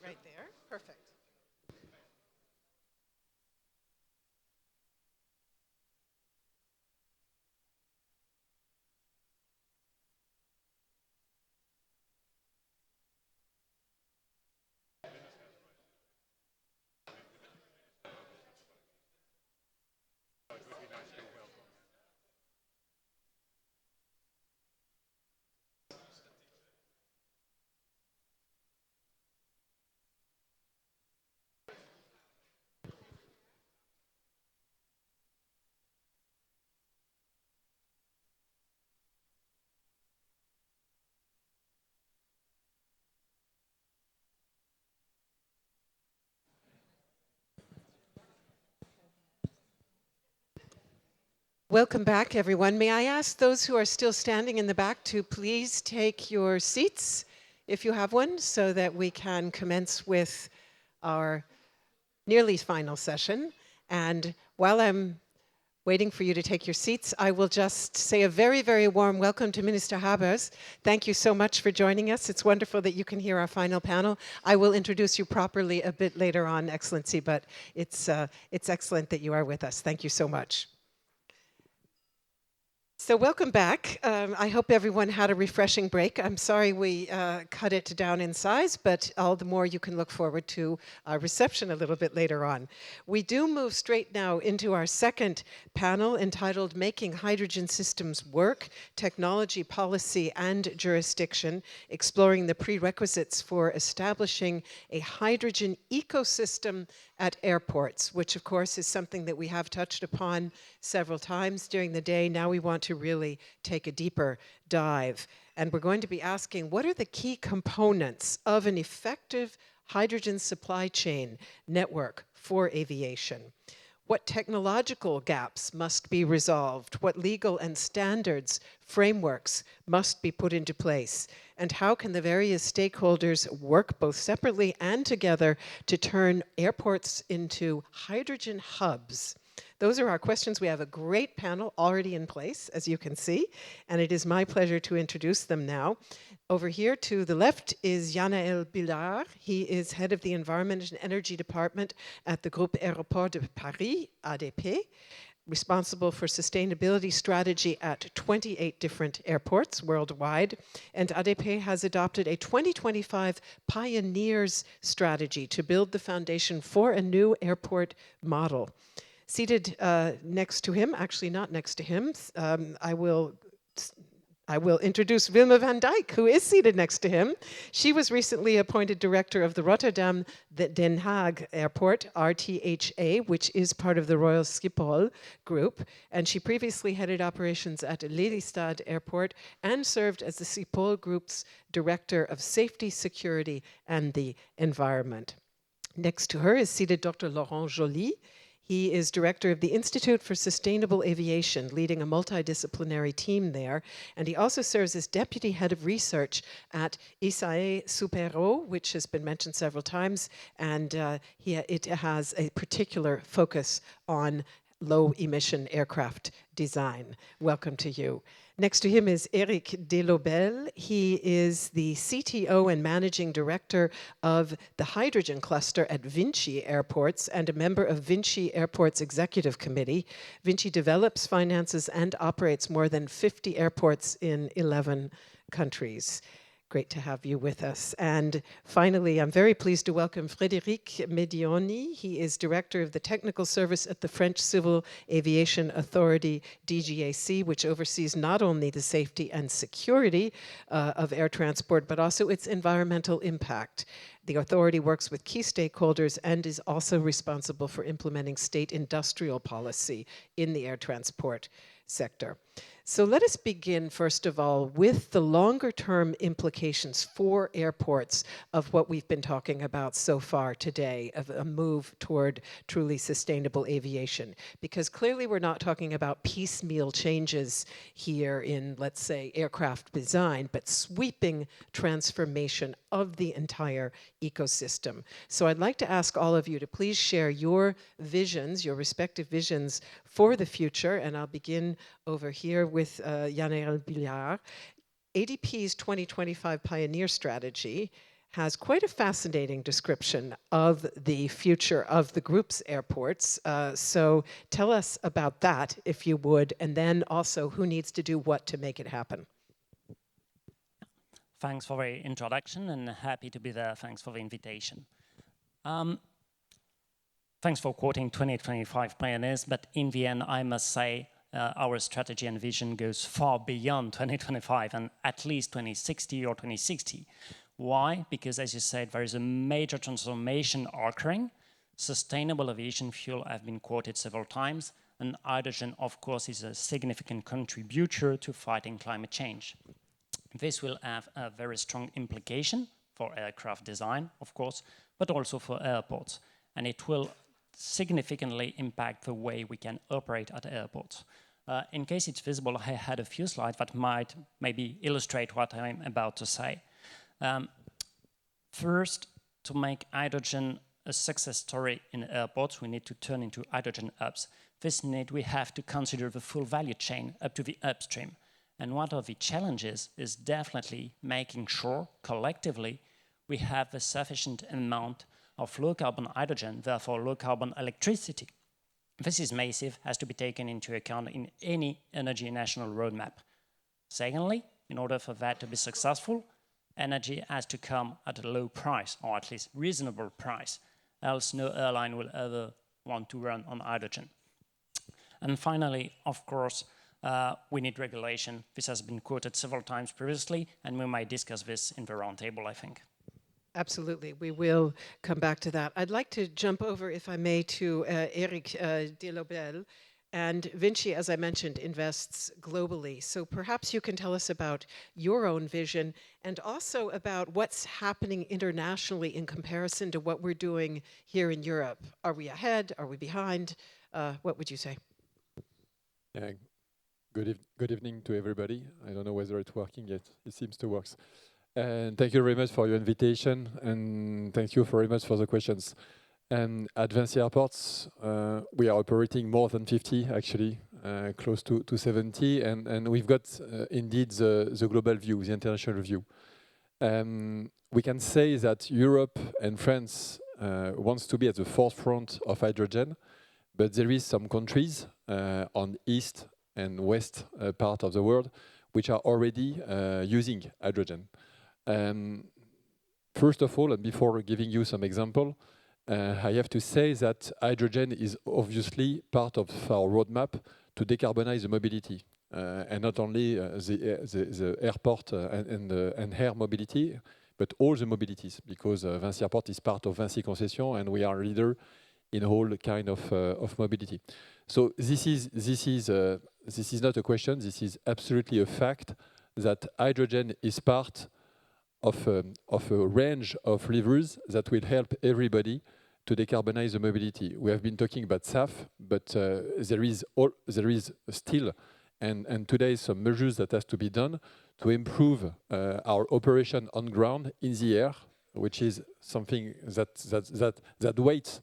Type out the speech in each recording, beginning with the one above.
right there. Perfect. Welcome back, everyone. May I ask those who are still standing in the back to please take your seats, if you have one, so that we can commence with our nearly final session. And while I'm waiting for you to take your seats, I will just say a very, very warm welcome to Minister Habers. Thank you so much for joining us. It's wonderful that you can hear our final panel. I will introduce you properly a bit later on, Excellency, but it's excellent that you are with us. Thank you so much. So welcome back. I hope everyone had a refreshing break. I'm sorry we cut it down in size, but all the more you can look forward to our reception a little bit later on. We do move straight now into our second panel entitled Making Hydrogen Systems Work, Technology, Policy and Jurisdiction, exploring the prerequisites for establishing a hydrogen ecosystem at airports, which of course is something that we have touched upon several times during the day. Now we want to really take a deeper dive. And we're going to be asking, what are the key components of an effective hydrogen supply chain network for aviation? What technological gaps must be resolved? What legal and standards frameworks must be put into place? And how can the various stakeholders work both separately and together to turn airports into hydrogen hubs? Those are our questions. We have a great panel already in place, as you can see, and it is my pleasure to introduce them now. Over here to the left is Yanaël Billard. He is head of the Environment and Energy Department at the Groupe Aéro-Club de Paris, ADP, responsible for sustainability strategy at 28 different airports worldwide. And ADP has adopted a 2025 Pioneers strategy to build the foundation for a new airport model. Seated next to him, actually not next to him, I will introduce Wilma van Dijk, who is seated next to him. She was recently appointed director of the Rotterdam Den Haag Airport, RTHA, which is part of the Royal Schiphol Group. And she previously headed operations at Lelystad Airport and served as the Schiphol Group's Director of Safety, Security, and the Environment. Next to her is seated Dr. Laurent Joly. He is director of the Institute for Sustainable Aviation, leading a multidisciplinary team there. And he also serves as deputy head of research at ISAE Supero, which has been mentioned several times. And it has a particular focus on low emission aircraft design. Welcome to you. Next to him is Eric Delobel. He is the CTO and managing director of the hydrogen cluster at Vinci Airports and a member of Vinci Airports Executive Committee. Vinci develops, finances, and operates more than 50 airports in 11 countries. Great to have you with us. And finally, I'm very pleased to welcome Frédéric Medioni. He is Director of the Technical Service at the French Civil Aviation Authority, DGAC, which oversees not only the safety and security of air transport, but also its environmental impact. The authority works with key stakeholders and is also responsible for implementing state industrial policy in the air transport sector. So let us begin, first of all, with the longer-term implications for airports of what we've been talking about so far today, of a move toward truly sustainable aviation. Because clearly we're not talking about piecemeal changes here in, let's say, aircraft design, but sweeping transformation of the entire ecosystem. So I'd like to ask all of you to please share your visions, your respective visions for the future, and I'll begin over here with Yanaël Billard. ADP's 2025 Pioneer Strategy has quite a fascinating description of the future of the group's airports. So tell us about that, if you would, and then also who needs to do what to make it happen. Thanks for the introduction, and happy to be there. Thanks for the invitation. Thanks for quoting 2025 pioneers, but in the end, I must say our strategy and vision goes far beyond 2025 and at least 2060 or 2060. Why? Because, as you said, there is a major transformation occurring. Sustainable aviation fuel have been quoted several times, and hydrogen, of course, is a significant contributor to fighting climate change. This will have a very strong implication for aircraft design, of course, but also for airports. And it will significantly impact the way we can operate at airports. In case it's visible, I had a few slides that might maybe illustrate what I'm about to say. First, to make hydrogen a success story in airports, we need to turn into hydrogen hubs. This need we have to consider the full value chain up to the upstream. And one of the challenges is definitely making sure, collectively, we have a sufficient amount of low-carbon hydrogen, therefore low-carbon electricity. This is massive, has to be taken into account in any energy national roadmap. Secondly, in order for that to be successful, energy has to come at a low price, or at least reasonable price, else no airline will ever want to run on hydrogen. And finally, of course, we need regulation. This has been quoted several times previously, and we might discuss this in the roundtable, I think. Absolutely. We will come back to that. I'd like to jump over, if I may, to Eric Delobel. And Vinci, as I mentioned, invests globally. So perhaps you can tell us about your own vision and also about what's happening internationally in comparison to what we're doing here in Europe. Are we ahead? Are we behind? What would you say? Yeah. Good evening to everybody. I don't know whether it's working yet. It seems to work. And thank you very much for your invitation, and thank you very much for the questions. And at VINCI Airports, we are operating more than 50, actually, close to 70, and we've got indeed the global view, the international view. We can say that Europe and France wants to be at the forefront of hydrogen, but there is some countries on east and west part of the world which are already using hydrogen. First of all, and before giving you some example, I have to say that hydrogen is obviously part of our roadmap to decarbonize the mobility, and not only the airport and air mobility, but all the mobilities, because VINCI Airport is part of VINCI Concessions, and we are a leader in all kind of mobility. So this is not a question. This is absolutely a fact that hydrogen is part of a range of levers that will help everybody to decarbonize the mobility. We have been talking about SAF, but there is still, and today, some measures that has to be done to improve our operation on ground in the air, which is something that weighs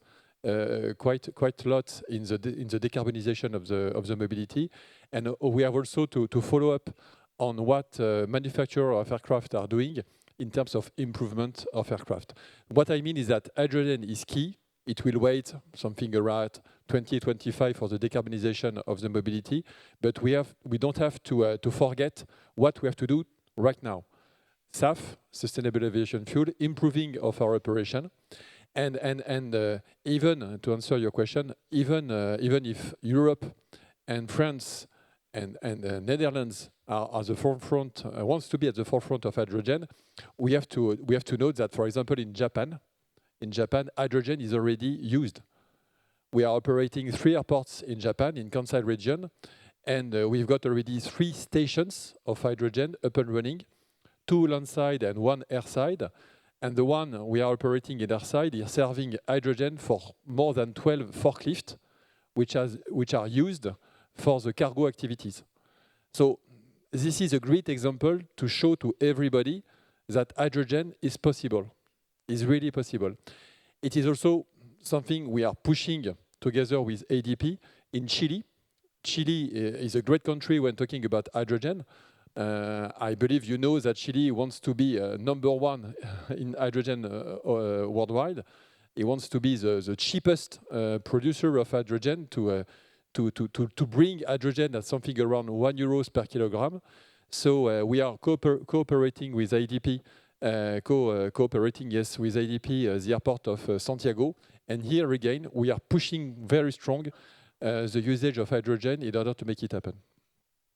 quite a lot in the decarbonization of the mobility. And we have also to follow up on what manufacturers of aircraft are doing in terms of improvement of aircraft. What I mean is that hydrogen is key. It will wait something around 2025 for the decarbonization of the mobility, but we don't have to forget what we have to do right now. SAF, Sustainable Aviation Fuel, improving of our operation, and even to answer your question, even if Europe and France and Netherlands are the forefront, wants to be at the forefront of hydrogen, we have to note that, for example, in Japan, hydrogen is already used. We are operating 3 airports in Japan, in Kansai region, and we've got already 3 stations of hydrogen up and running, 2 landside and 1 airside. And the one we are operating in airside is serving hydrogen for more than 12 forklifts, which are used for the cargo activities. So this is a great example to show to everybody that hydrogen is possible, is really possible. It is also something we are pushing together with ADP in Chile. Chile is a great country when talking about hydrogen. I believe you know that Chile wants to be number one in hydrogen worldwide. It wants to be the cheapest producer of hydrogen to bring hydrogen at something around €1 per kilogram. So we are cooperating with ADP, cooperating, yes, with ADP, the airport of Santiago. And here again, we are pushing very strong the usage of hydrogen in order to make it happen.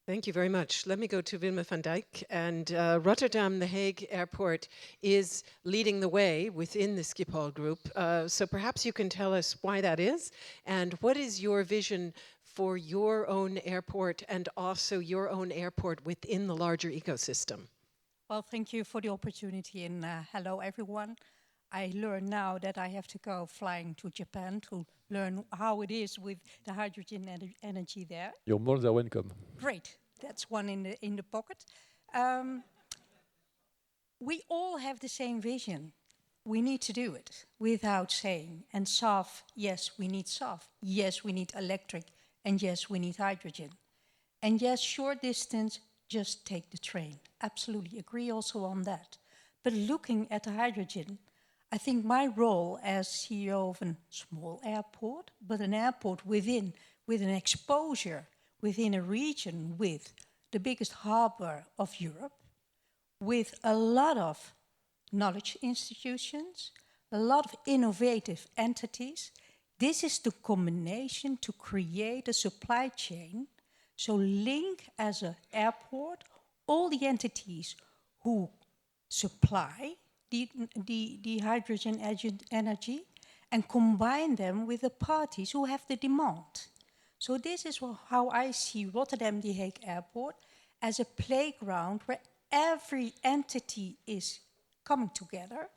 Thank you very much. Let me go to Wilma van Dijk. And Rotterdam, The Hague Airport is leading the way within the Schiphol group. So perhaps you can tell us why that is, and what is your vision for your own airport and also your own airport within the larger ecosystem? Well, thank you for the opportunity, and hello everyone. I learn now that I have to go flying to Japan to learn how it is with the hydrogen energy there. You're more than welcome. Great, that's one in the pocket. We all have the same vision. We need to do it without saying. And SAF, yes, we need SAF. Yes, we need electric. And yes, we need hydrogen. And yes, short distance, just take the train. Absolutely agree also on that. But looking at the hydrogen, I think my role as CEO of a small airport, but an airport with an exposure within a region with the biggest harbor of Europe, with a lot of knowledge institutions, a lot of innovative entities. This is the combination to create a supply chain, so link as an airport all the entities who supply the hydrogen energy and combine them with the parties who have the demand. So this is how I see Rotterdam The Hague Airport as a playground where every entity is coming together.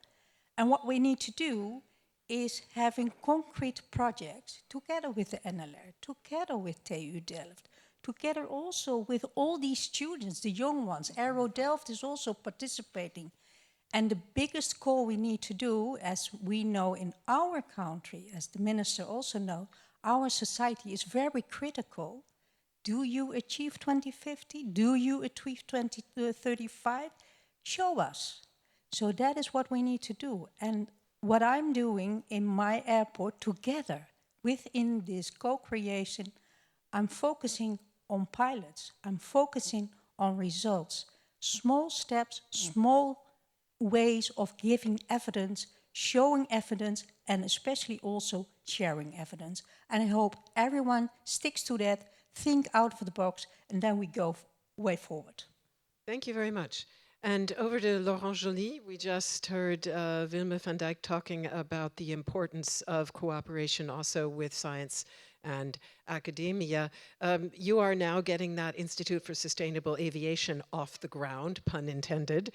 And what we need to do is having concrete projects together with the NLR, together with TU Delft, together also with all these students, the young ones. Aero Delft is also participating. And the biggest call we need to do, as we know in our country, as the minister also knows, our society is very critical. Do you achieve 2050? Do you achieve 2035? Show us. So that is what we need to do. And what I'm doing in my airport together within this co-creation, I'm focusing on pilots. I'm focusing on results. Small steps, small ways of giving evidence, showing evidence, and especially also sharing evidence. And I hope everyone sticks to that, think out of the box, and then we go way forward. Thank you very much. And over to Laurent Joly. We just heard Wilma van Dijk talking about the importance of cooperation also with science and academia. You are now getting that Institute for Sustainable Aviation off the ground, pun intended.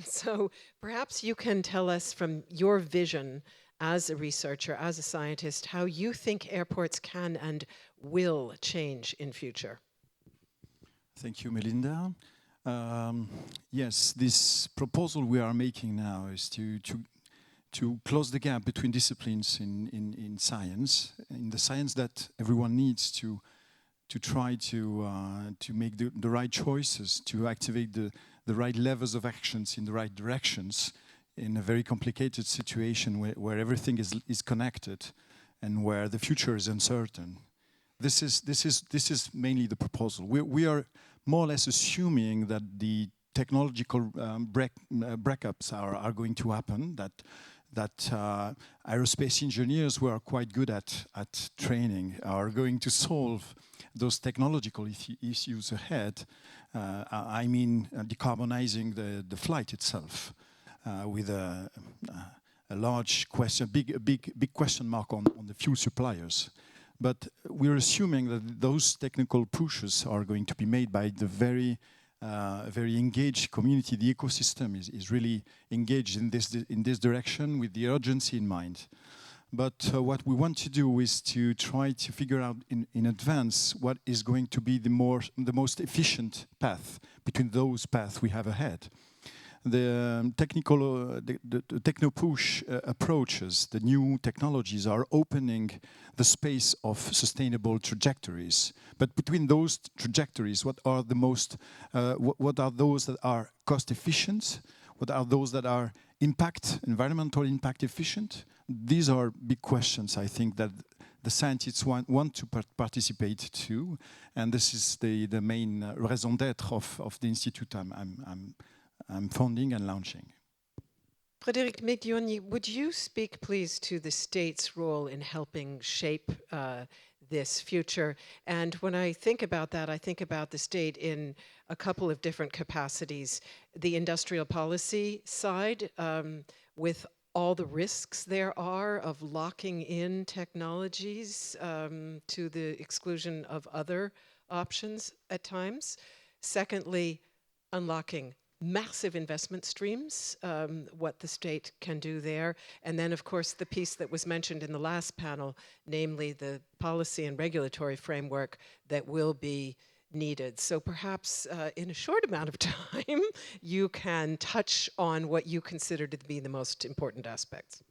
So perhaps you can tell us from your vision as a researcher, as a scientist, how you think airports can and will change in future. Thank you, Melinda. Yes, this proposal we are making now is to close the gap between disciplines in science, in the science that everyone needs to try to make the right choices, to activate the right levels of actions in the right directions in a very complicated situation where everything is connected and where the future is uncertain. This is mainly the proposal. We are more or less assuming that the technological breakups are going to happen, that aerospace engineers who are quite good at training are going to solve those technological issues ahead. I mean, decarbonizing the flight itself with a large question, big question mark on the fuel suppliers. But we're assuming that those technical pushes are going to be made by the very engaged community. The ecosystem is really engaged in this direction with the urgency in mind. But what we want to do is to try to figure out in advance what is going to be the most efficient path between those paths we have ahead. the technical, the techno-push approaches, the new technologies are opening the space of sustainable trajectories. But between those trajectories, what are the most, what are those that are cost efficient? What are those that are environmental impact efficient? These are big questions, I think, that the scientists want to participate to, and this is the main raison d'être of the institute I'm founding and launching. Frédéric Medioni, would you speak, please, to the state's role in helping shape this future? And when I think about that, I think about the state in a couple of different capacities. The industrial policy side, with all the risks there are of locking in technologies to the exclusion of other options at times. Secondly, unlocking massive investment streams, what the state can do there. And then, of course, the piece that was mentioned in the last panel, namely the policy and regulatory framework that will be needed. So perhaps in a short amount of time, you can touch on what you consider to be the most important aspects.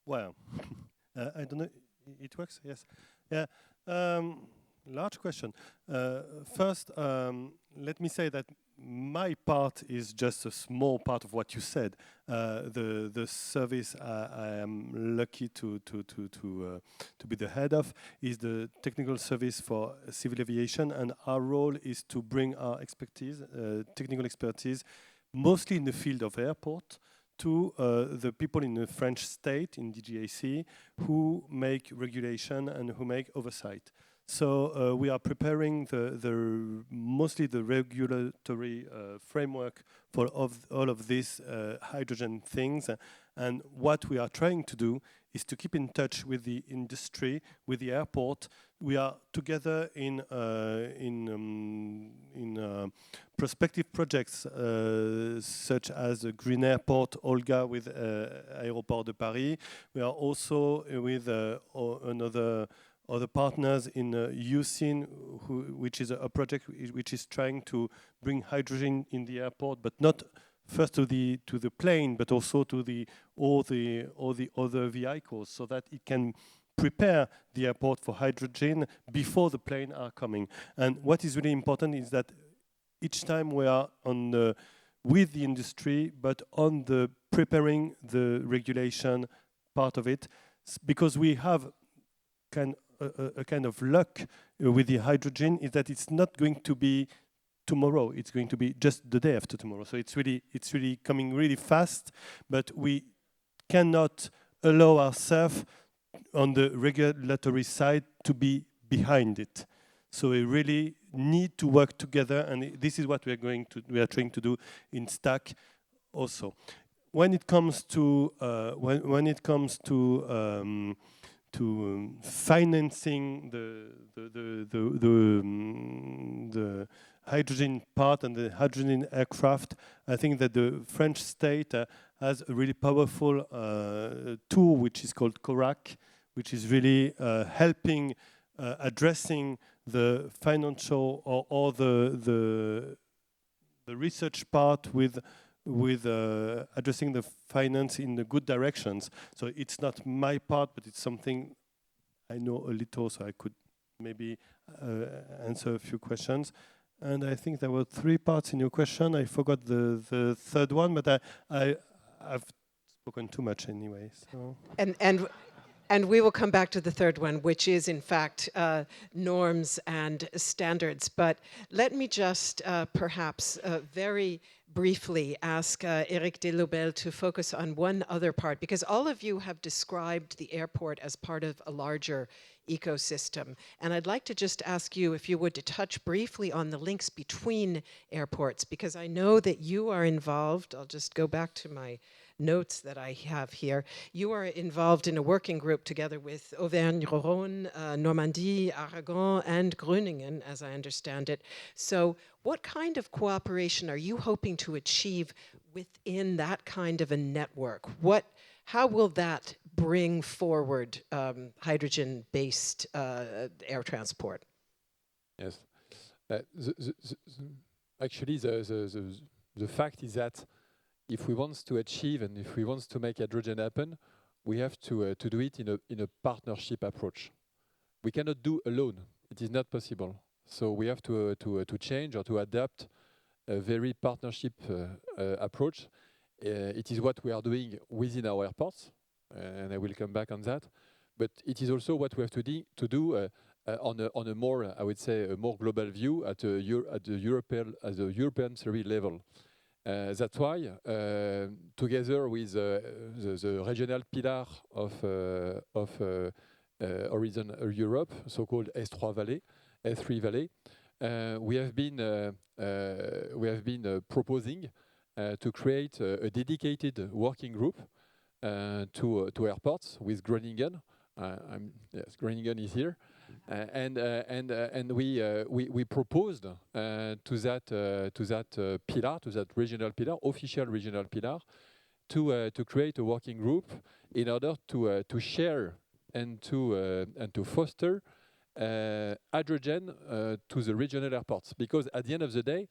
Well, I don't know, it works, yes. Yeah, large question. First, let me say that my part is just a small part of what you said. The service I am lucky to be the head of is the technical service for civil aviation, and our role is to bring our expertise, technical expertise, mostly in the field of airport, to the people in the French state, in DGAC, who make regulation and who make oversight. So we are preparing mostly the regulatory framework for all of these hydrogen things. And what we are trying to do is to keep in touch with the industry, with the airport. We are together in prospective projects such as the Green Airport, Olga with Aéroport de Paris. We are also with other partners in USIN, which is a project which is trying to bring hydrogen in the airport, but not first to the plane, but also to all the other vehicles, so that it can prepare the airport for hydrogen before the plane are coming. And what is really important is that each time we are with the industry, but on the preparing the regulation part of it, because we have a kind of luck with the hydrogen, is that it's not going to be tomorrow, it's going to be just the day after tomorrow. So it's really coming really fast, but we cannot allow ourselves on the regulatory side to be behind it. So we really need to work together, and this is what we are trying to do in STAC also. When it comes to financing the hydrogen part and the hydrogen aircraft, I think that the French state has a really powerful tool which is called CORAC, which is really helping addressing the financial or the research part with addressing the finance in the good directions. So it's not my part, but it's something I know a little, so I could maybe answer a few questions. And I think there were 3 parts in your question. I forgot the third one, but I've spoken too much anyway. So. And we will come back to the third one, which is, in fact, norms and standards. But let me just perhaps very briefly ask Eric Delobel to focus on one other part, because all of you have described the airport as part of a larger ecosystem. And I'd like to just ask you, if you would, to touch briefly on the links between airports, because I know that you are involved. I'll just go back to my notes that I have here. You are involved in a working group together with Auvergne-Rhône, Normandie, Aragon, and Groningen, as I understand it. So what kind of cooperation are you hoping to achieve within that kind of a network? How will that bring forward hydrogen-based air transport? Yes. Actually, the fact is that if we want to achieve and if we want to make hydrogen happen, we have to do it in a partnership approach. We cannot do alone. It is not possible. So we have to change or to adapt a very partnership approach. It is what we are doing within our airports, and I will come back on that. But it is also what we have to do on a more, I would say, a more global view at the European level. That's why, together with the regional pillar of Horizon Europe, so-called S3 Valley, we have been proposing to create a dedicated working group to airports with Groningen. Yes, Groningen is here, and we proposed to that pillar, to that regional pillar, official regional pillar, to create a working group in order to share and to foster hydrogen to the regional airports. Because at the end of the day,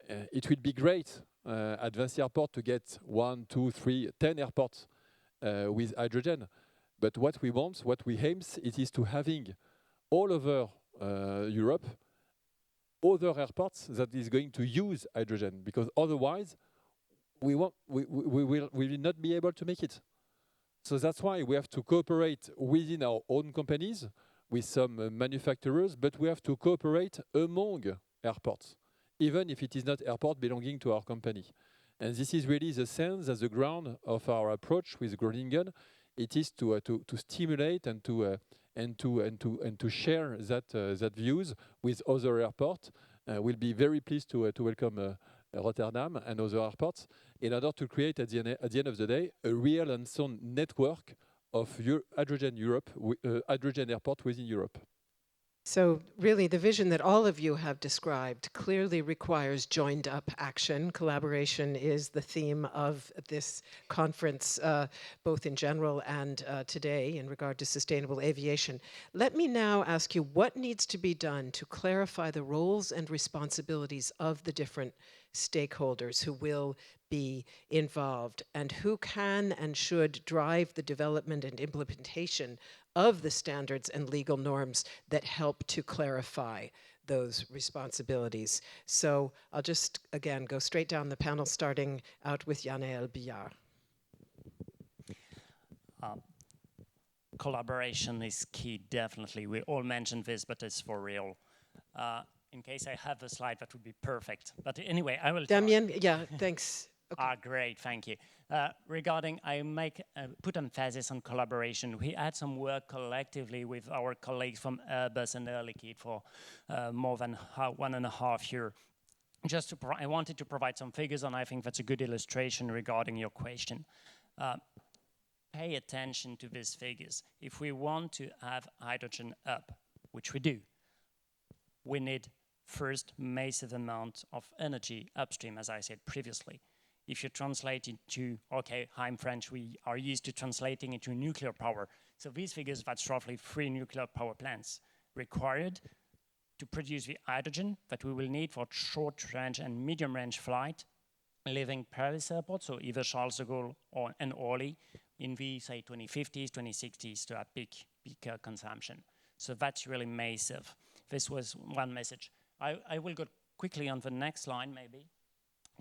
it would be great at VINCI Airport to get 1, 2, 3, 10 airports with hydrogen. But what we want, what we aim, it is to having all over Europe other airports that is going to use hydrogen, because otherwise we will not be able to make it. So that's why we have to cooperate within our own companies with some manufacturers, but we have to cooperate among airports, even if it is not airport belonging to our company. And this is really the sense, as the ground of our approach with Groningen. It is to stimulate and to share that views with other airports. We'll be very pleased to welcome Rotterdam and other airports in order to create at the end of the day a real and sound network of hydrogen airport within Europe. So really, the vision that all of you have described clearly requires joined-up action. Collaboration is the theme of this conference, both in general and today in regard to sustainable aviation. Let me now ask you what needs to be done to clarify the roles and responsibilities of the different stakeholders who will be involved and who can and should drive the development and implementation of the standards and legal norms that help to clarify those responsibilities. So I'll just, again, go straight down the panel, starting out with Yannaël Billard. Collaboration is key, definitely. We all mentioned this, but it's for real. In case I have the slide, that would be perfect. But anyway, I will Damien, yeah, thanks. Okay. Great, thank you. Regarding, I put emphasis on collaboration. We had some work collectively with our colleagues from Airbus and Air Liquide for more than 1.5 years. I wanted to provide some figures, and I think that's a good illustration regarding your question. Pay attention to these figures. If we want to have hydrogen up, which we do, we need first massive amount of energy upstream, as I said previously. If you translate it to, okay, I'm French, we are used to translating it to nuclear power. So these figures, that's roughly 3 nuclear power plants required to produce the hydrogen that we will need for short range and medium range flight, leaving Paris airport, so either Charles de Gaulle and Orly, in the, say, 2050s, 2060s to have peak consumption. So that's really massive. This was one message. I will go quickly on the next line, maybe,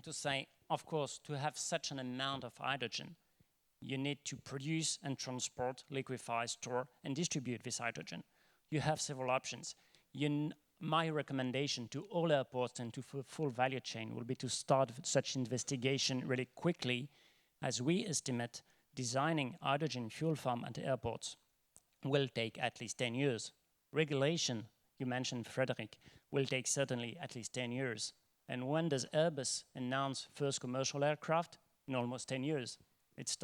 to say, of course, to have such an amount of hydrogen, you need to produce and transport, liquefy, store, and distribute this hydrogen. You have several options. My recommendation to all airports and to full value chain will be to start such investigation really quickly, as we estimate designing hydrogen fuel farm at airports will take at least 10 years. Regulation, you mentioned, Frederic, will take certainly at least 10 years. And when does Airbus announce first commercial aircraft? In almost 10 years. It's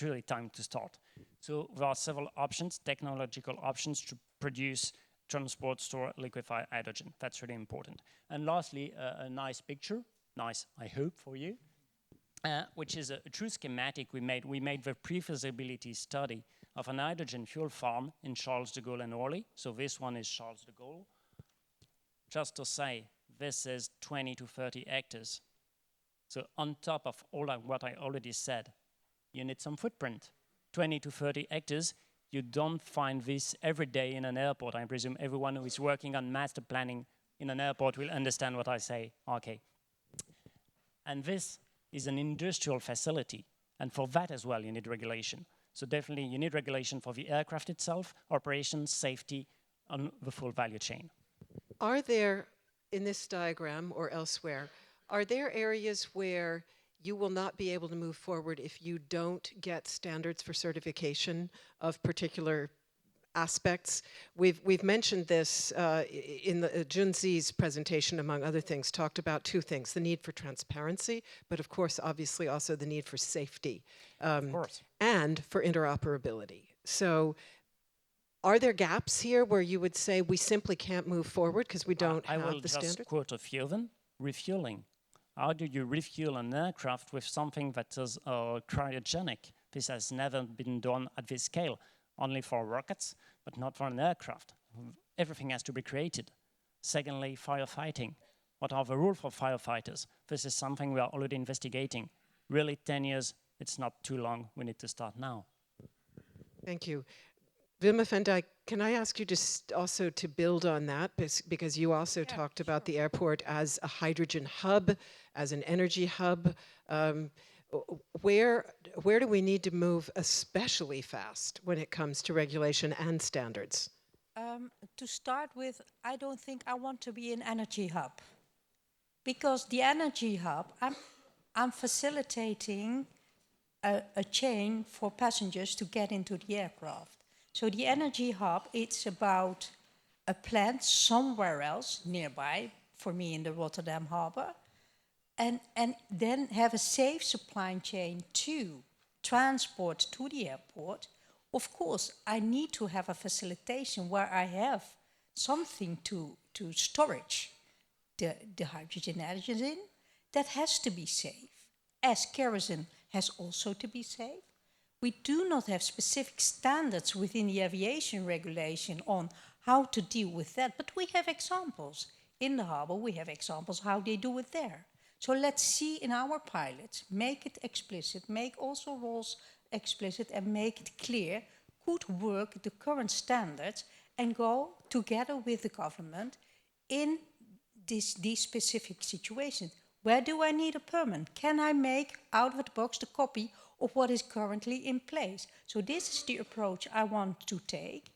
really time to start. So there are several options, technological options to produce, transport, store, liquefy hydrogen. That's really important. And lastly, a nice picture, nice, I hope, for you, which is a true schematic we made. We made the pre-feasibility study of an hydrogen fuel farm in Charles de Gaulle and Orly. So this one is Charles de Gaulle. Just to say, this is 20 to 30 hectares. So on top of all of what I already said, you need some footprint. 20 to 30 hectares, you don't find this every day in an airport. I presume everyone who is working on master planning in an airport will understand what I say. Okay. And this is an industrial facility. And for that as well, you need regulation. So definitely you need regulation for the aircraft itself, operations, safety, on the full value chain. Are there, in this diagram or elsewhere, are there areas where you will not be able to move forward if you don't get standards for certification of particular aspects? We've mentioned this in the Junzi's presentation, among other things, talked about two things: the need for transparency, but of course, obviously, also the need for safety and for interoperability. So, are there gaps here where you would say we simply can't move forward because we don't have the standards? I will just quote a few of them. Refueling. How do you refuel an aircraft with something that is cryogenic? This has never been done at this scale. Only for rockets, but not for an aircraft. Everything has to be created. Secondly, firefighting. What are the rules for firefighters? This is something we are already investigating. Really, 10 years, it's not too long. We need to start now. Thank you. Wilma van Dijk, can I ask you just also to build on that, because you also talked about the airport as a hydrogen hub, as an energy hub. Where do we need to move especially fast when it comes to regulation and standards? To start with, I don't think I want to be an energy hub, because the energy hub, I'm facilitating a chain for passengers to get into the aircraft. So the energy hub, it's about a plant somewhere else nearby, for me in the Rotterdam harbor, and then have a safe supply chain to transport to the airport. Of course, I need to have a facilitation where I have something to storage the hydrogen engines in. That has to be safe, as kerosene has also to be safe. We do not have specific standards within the aviation regulation on how to deal with that, but we have examples. In the harbor, we have examples how they do it there. So let's see in our pilots, make it explicit, make also rules explicit, and make it clear, could work the current standards, and go together with the government in these specific situations. Where do I need a permit? Can I make out of the box the copy of what is currently in place? So this is the approach I want to take.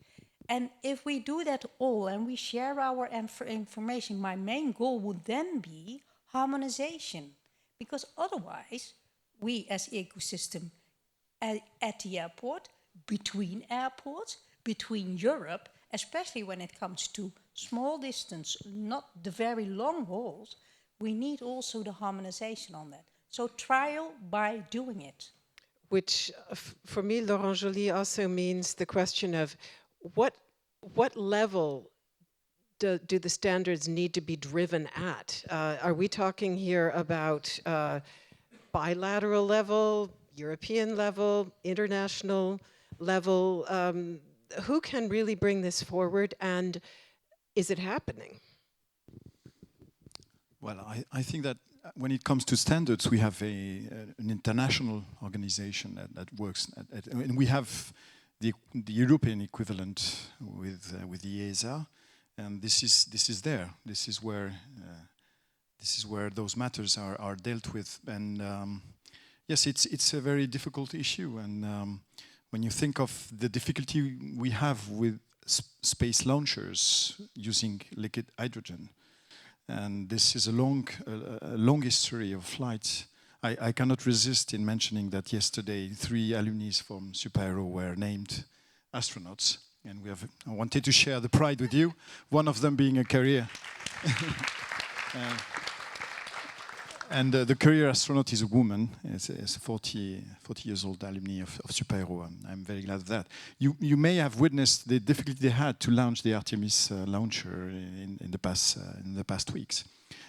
And if we do that all and we share our information, my main goal would then be harmonization. Because otherwise, we as ecosystem at the airport, between airports, between Europe, especially when it comes to small distance, not the very long hauls, we need also the harmonization on that. So trial by doing it. Which, for me, Laurent Joly, also means the question of what level do the standards need to be driven at? Are we talking here about bilateral level, European level, international level? Who can really bring this forward, and is it happening? Well, I think that when it comes to standards, we have an international organization that works, and we have the European equivalent with the EASA, and this is there. This is where those matters are dealt with, and yes, it's a very difficult issue. And when you think of the difficulty we have with space launchers using liquid hydrogen. And this is a long history of flights. I cannot resist in mentioning that yesterday 3 alumni from Supaéro were named astronauts, and I wanted to share the pride with you. One of them being a career, and the career astronaut is a woman. It's a 40 years old alumni of Supaéro. I'm very glad of that. You may have witnessed the difficulty they had to launch the Artemis launcher in the past weeks,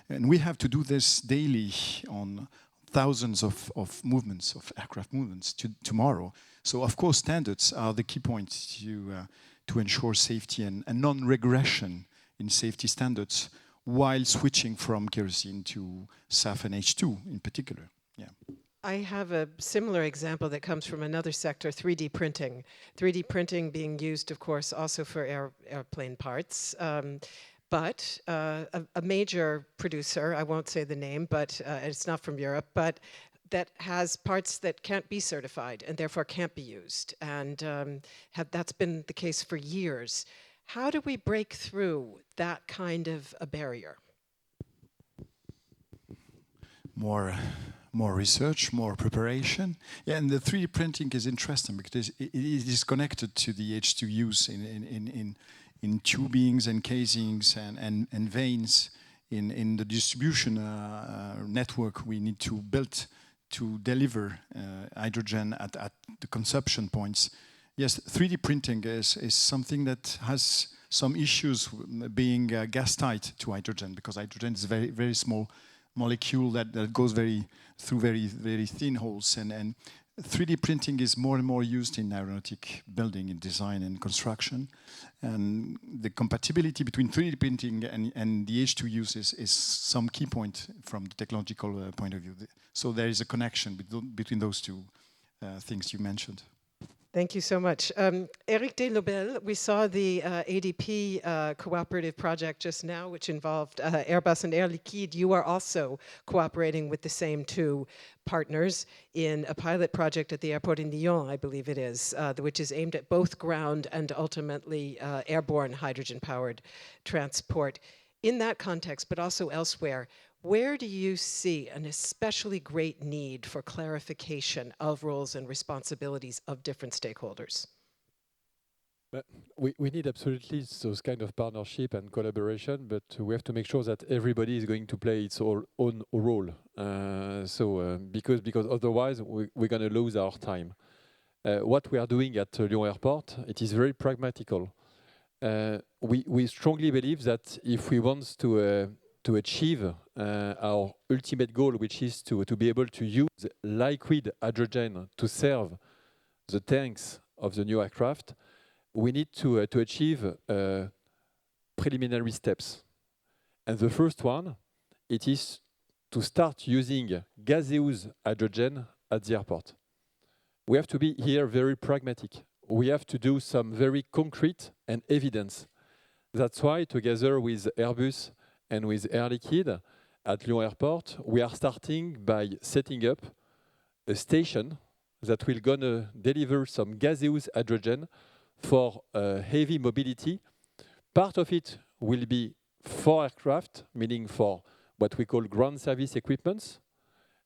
and we have to do this daily on thousands of movements, of aircraft movements tomorrow. So of course standards are the key point to ensure safety and non-regression in safety standards. while switching from kerosene to SAF and H2 in particular. Yeah. I have a similar example that comes from another sector, 3D printing. 3D printing being used, of course, also for airplane parts. But a major producer, I won't say the name, but it's not from Europe, but that has parts that can't be certified and therefore can't be used. And that's been the case for years. How do we break through that kind of a barrier? More research, more preparation. Yeah, and the 3D printing is interesting because it is connected to the H2 use in tubings and casings and veins in the distribution network we need to build to deliver hydrogen at the consumption points. Yes, 3D printing is something that has some issues being gas tight to hydrogen, because hydrogen is a very, very small molecule that goes through very thin holes, and 3D printing is more and more used in aeronautic building and design and construction, and the compatibility between 3D printing and the H2 use is some key point from the technological point of view. So there is a connection between those two things you mentioned. Thank you so much. Eric Deslobel, we saw the ADP cooperative project just now, which involved Airbus and Air Liquide. You are also cooperating with the same two partners in a pilot project at the airport in Lyon, I believe it is, which is aimed at both ground and ultimately airborne hydrogen-powered transport. In that context, but also elsewhere, where do you see an especially great need for clarification of roles and responsibilities of different stakeholders? But we need absolutely those kind of partnership and collaboration, but we have to make sure that everybody is going to play its own role. Because otherwise we're going to lose our time. What we are doing at Lyon Airport, it is very pragmatical. We strongly believe that if we want to achieve our ultimate goal, which is to be able to use liquid hydrogen to serve the tanks of the new aircraft, we need to achieve preliminary steps. And the first one, it is to start using gaseous hydrogen at the airport. We have to be here very pragmatic. We have to do some very concrete and evidence. That's why, together with Airbus and with Air Liquide at Lyon Airport, we are starting by setting up a station that will gonna deliver some gaseous hydrogen for heavy mobility. Part of it will be for aircraft, meaning for what we call ground service equipments,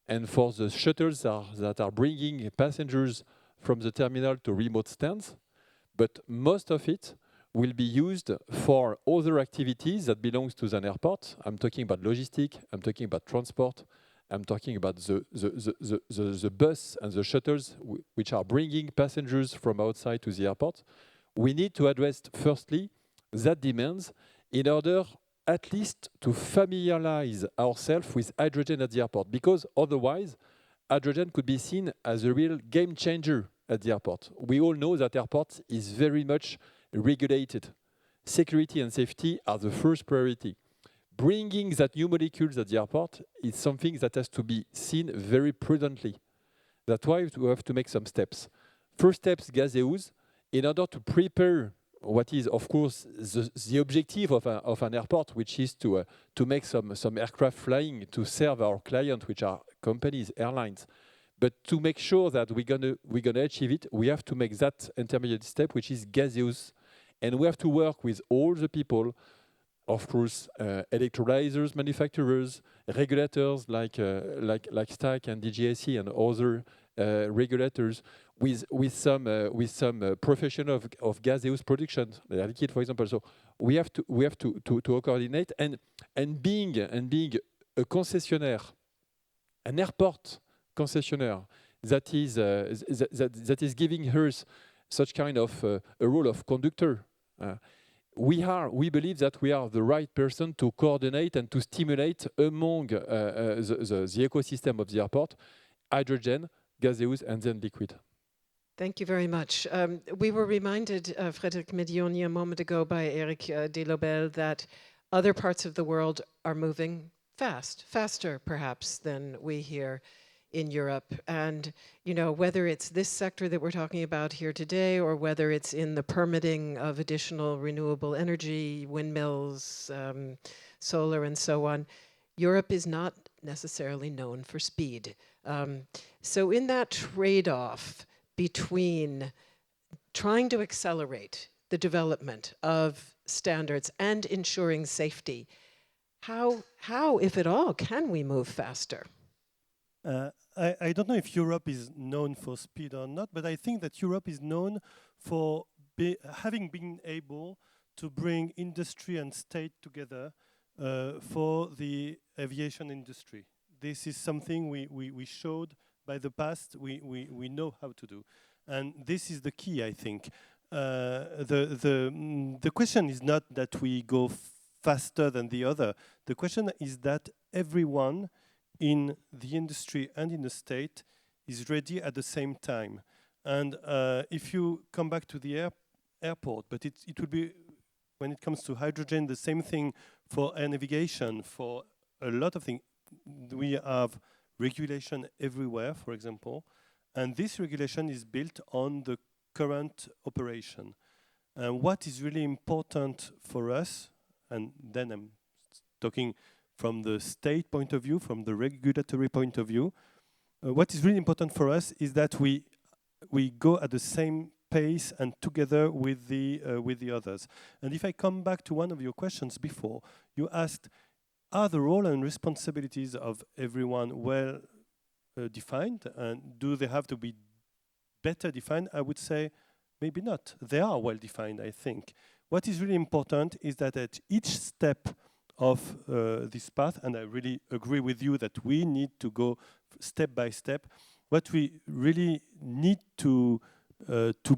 and for the shuttles that are bringing passengers from the terminal to remote stands. But most of it will be used for other activities that belongs to an airport. I'm talking about logistics, I'm talking about transport, I'm talking about the bus and the shuttles which are bringing passengers from outside to the airport. We need to address firstly that demands in order at least to familiarize ourselves with hydrogen at the airport, because otherwise hydrogen could be seen as a real game changer at the airport. We all know that airport is very much regulated. Security and safety are the first priority. Bringing that new molecules at the airport is something that has to be seen very prudently. That's why we have to make some steps. First steps, gaseous, in order to prepare what is, of course, the objective of an airport, which is to make some aircraft flying to serve our clients, which are companies, airlines. But to make sure that we're gonna achieve it, we have to make that intermediate step, which is gaseous. And we have to work with all the people, of course, electrolyzers manufacturers, regulators like STAC and DGAC and other regulators, with some professional of gaseous production, Air Liquide, for example. So we have to coordinate, and being a concessionaire, an airport concessionaire that is giving her such kind of a role of conductor. We believe that we are the right person to coordinate and to stimulate among the ecosystem of the airport, hydrogen, gaseous, and then liquid. Thank you very much. We were reminded, Frédéric Medioni, a moment ago by Eric Deslobel, that other parts of the world are moving faster perhaps than we here in Europe. And, you know, whether it's this sector that we're talking about here today, or whether it's in the permitting of additional renewable energy, windmills, solar and so on, Europe is not necessarily known for speed. So in that trade-off between trying to accelerate the development of standards and ensuring safety, how, if at all, can we move faster? I don't know if Europe is known for speed or not, but I think that Europe is known for having been able to bring industry and state together for the aviation industry. This is something we showed by the past, we know how to do. And this is the key, I think. The question is not that we go faster than the other. The question is that everyone in the industry and in the state is ready at the same time. And if you come back to the airport, but it would be, when it comes to hydrogen, the same thing for air navigation, for a lot of things. We have regulation everywhere, for example, and this regulation is built on the current operation. And what is really important for us, and then I'm talking from the state point of view, from the regulatory point of view, what is really important for us is that we go at the same pace and together with the others. And if I come back to one of your questions before, you asked, are the role and responsibilities of everyone well defined, and do they have to be better defined? I would say maybe not. They are well defined, I think. What is really important is that at each step of this path, and I really agree with you that we need to go step by step, what we really need to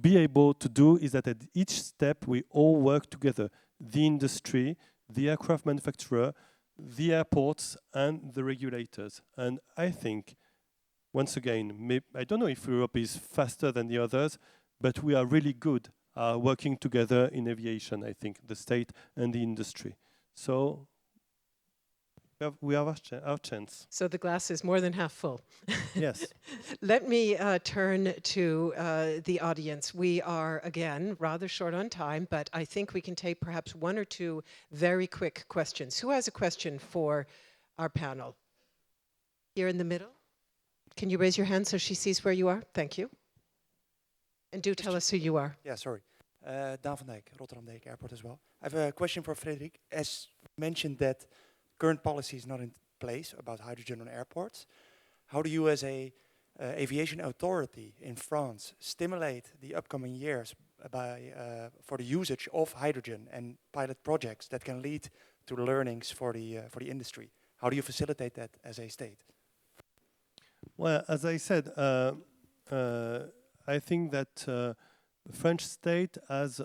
be able to do is that at each step we all work together. The industry, the aircraft manufacturer, the airports, and the regulators. And I think, once again, I don't know if Europe is faster than the others, but we are really good working together in aviation, I think, the state and the industry. So we have our chance. So the glass is more than half full. Yes. Let me turn to the audience. We are, again, rather short on time, but I think we can take perhaps one or two very quick questions. Who has a question for our panel? Here in the middle. Can you raise your hand so she sees where you are? Thank you. And do tell us who you are. Yeah, sorry. Daan van Dijk, Rotterdam Dijk Airport as well. I have a question for Frédéric. As mentioned that current policy is not in place about hydrogen on airports, how do you as a aviation authority in France stimulate the upcoming years for the usage of hydrogen and pilot projects that can lead to learnings for the industry? How do you facilitate that as a state? Well, as I said, I think that the French state has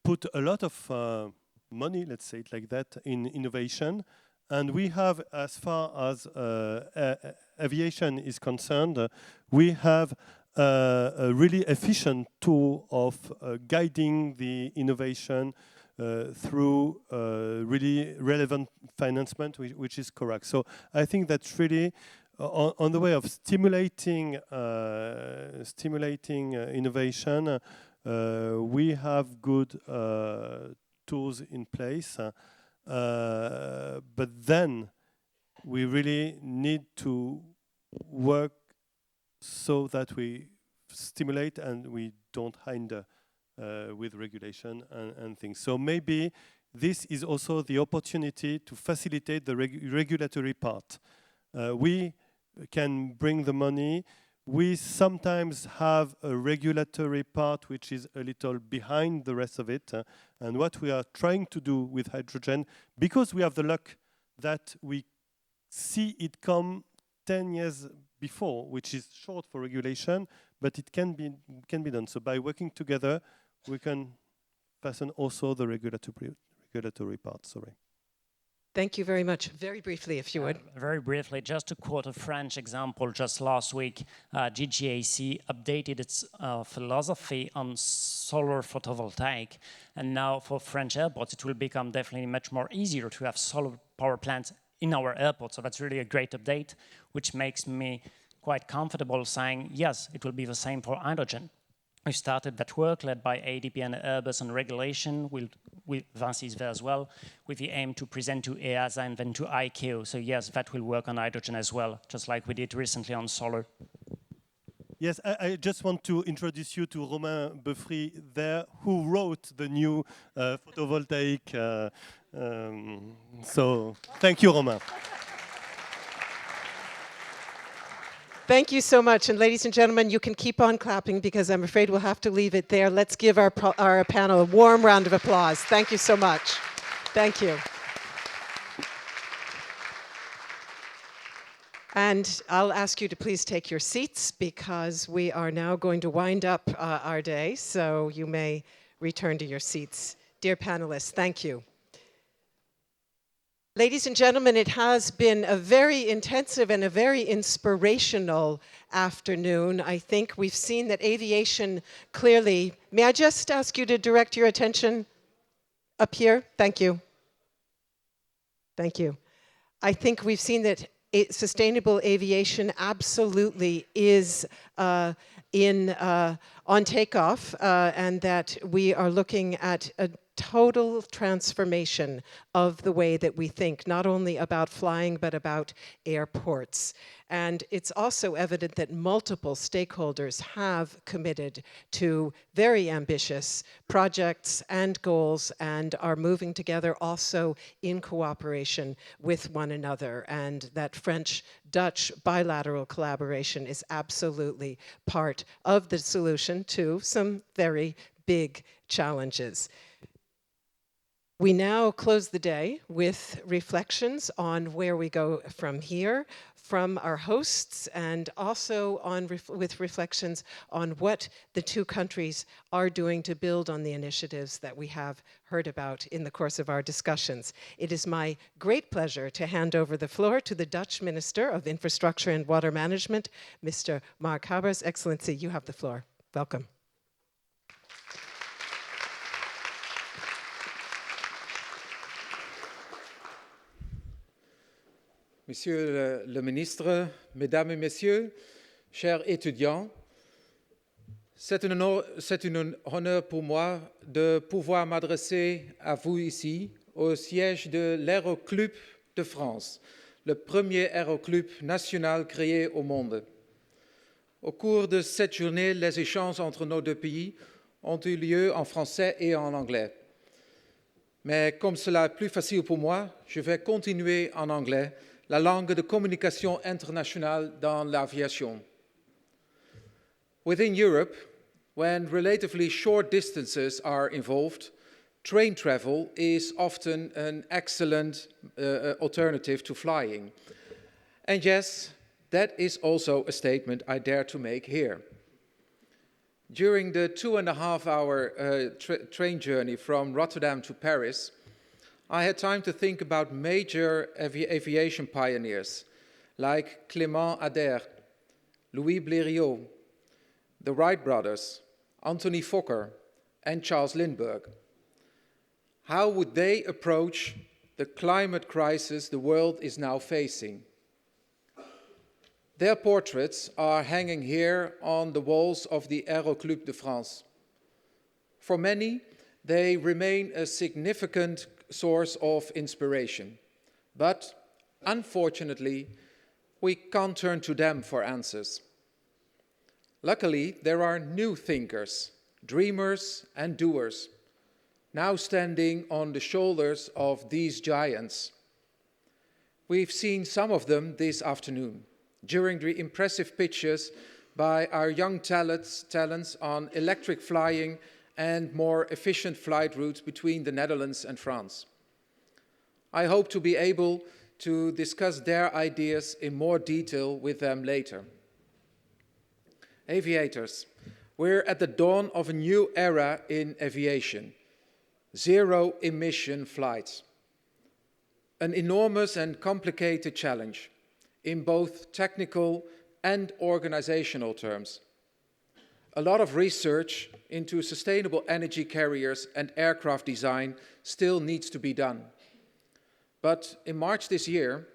put a lot of money, let's say it like that, in innovation. And we have, as far as aviation is concerned, we have a really efficient tool of guiding the innovation through really relevant financement, which is correct. So I think that's really on the way of stimulating innovation. We have good tools in place, but then we really need to work so that we stimulate and we don't hinder with regulation and things. So maybe this is also the opportunity to facilitate the regulatory part. We can bring the money. We sometimes have a regulatory part which is a little behind the rest of it. And what we are trying to do with hydrogen, because we have the luck that we see it come 10 years before, which is short for regulation, but it can be done. So by working together, we can fasten also the regulatory part. Sorry. Thank you very much. Very briefly, if you would. Very briefly, just to quote a French example, just last week, GGAC updated its philosophy on solar photovoltaic, and now for French airports, it will become definitely much more easier to have solar power plants in our airport. So that's really a great update, which makes me quite comfortable saying, yes, it will be the same for hydrogen. We started that work led by ADP and Airbus on regulation, with Vinci is there as well, with the aim to present to EASA and then to ICAO. So yes, that will work on hydrogen as well, just like we did recently on solar. Yes, I just want to introduce you to Romain Beffry there, who wrote the new photovoltaic. So thank you, Romain. Thank you so much. And ladies and gentlemen, you can keep on clapping because I'm afraid we'll have to leave it there. Let's give our panel a warm round of applause. Thank you so much. Thank you. And I'll ask you to please take your seats because we are now going to wind up our day. So you may return to your seats. Dear panelists, thank you. Ladies and gentlemen, it has been a very intensive and a very inspirational afternoon. I think we've seen that aviation clearly... May I just ask you to direct your attention up here? Thank you. Thank you. I think we've seen that sustainable aviation absolutely is on takeoff, and that we are looking at a total transformation of the way that we think, not only about flying, but about airports. And it's also evident that multiple stakeholders have committed to very ambitious projects and goals and are moving together also in cooperation with one another. And that French-Dutch bilateral collaboration is absolutely part of the solution to some very big challenges. We now close the day with reflections on where we go from here, from our hosts, and also with reflections on what the two countries are doing to build on the initiatives that we have heard about in the course of our discussions. It is my great pleasure to hand over the floor to the Dutch Minister of Infrastructure and Water Management, Mr. Mark Habers. Excellency, you have the floor. Welcome. Monsieur le ministre, Mesdames et Messieurs, chers étudiants, c'est un honneur pour moi de pouvoir m'adresser à vous ici, au siège de l'Aéro-Club de France, le premier aéroclub national créé au monde. Au cours de cette journée, les échanges entre nos deux pays ont eu lieu en français et en anglais. Mais comme cela est plus facile pour moi, je vais continuer en anglais, la langue de communication internationale dans l'aviation. Within Europe, when relatively short distances are involved, train travel is often an excellent alternative to flying. And yes, that is also a statement I dare to make here. During the 2.5-hour train journey from Rotterdam to Paris, I had time to think about major aviation pioneers like Clément Ader, Louis Blériot, the Wright brothers, Anthony Fokker, and Charles Lindbergh. How would they approach the climate crisis the world is now facing? Their portraits are hanging here on the walls of the Aéro-Club de France. For many, they remain a significant source of inspiration. But unfortunately, we can't turn to them for answers. Luckily, there are new thinkers, dreamers and doers, now standing on the shoulders of these giants. We've seen some of them this afternoon during the impressive pitches by our young talents on electric flying and more efficient flight routes between the Netherlands and France. I hope to be able to discuss their ideas in more detail with them later. Aviators, we're at the dawn of a new era in aviation, zero-emission flights. an enormous and complicated challenge in both technical and organizational terms. A lot of research into sustainable energy carriers and aircraft design still needs to be done. But in March this year,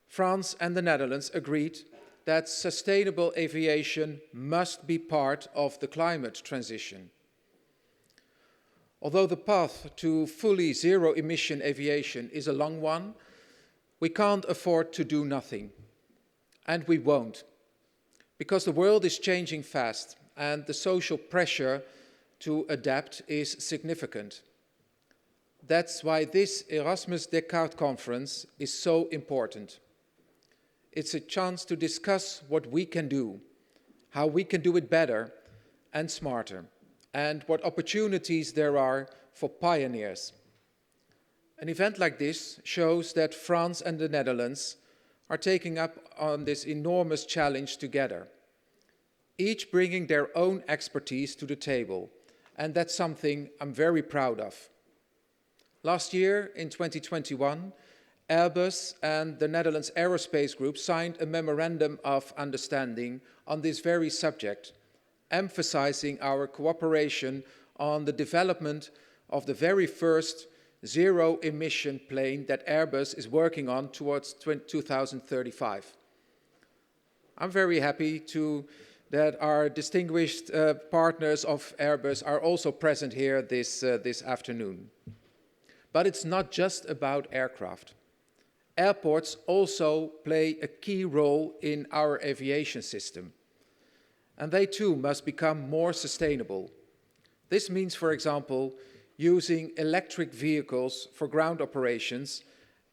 France and the Netherlands agreed that sustainable aviation must be part of the climate transition. Although the path to fully zero-emission aviation is a long one, we can't afford to do nothing. And we won't, because the world is changing fast and the social pressure to adapt is significant. That's why this Erasmus-Descartes Conference is so important. It's a chance to discuss what we can do, how we can do it better and smarter, and what opportunities there are for pioneers. An event like this shows that France and the Netherlands are taking up on this enormous challenge together, each bringing their own expertise to the table, and that's something I'm very proud of. Last year, in 2021, Airbus and the Netherlands Aerospace Group signed a memorandum of understanding on this very subject, emphasizing our cooperation on the development of the very first zero-emission plane that Airbus is working on towards 2035. I'm very happy that our distinguished partners of Airbus are also present here this afternoon. But it's not just about aircraft. Airports also play a key role in our aviation system, and they too must become more sustainable. This means, for example, using electric vehicles for ground operations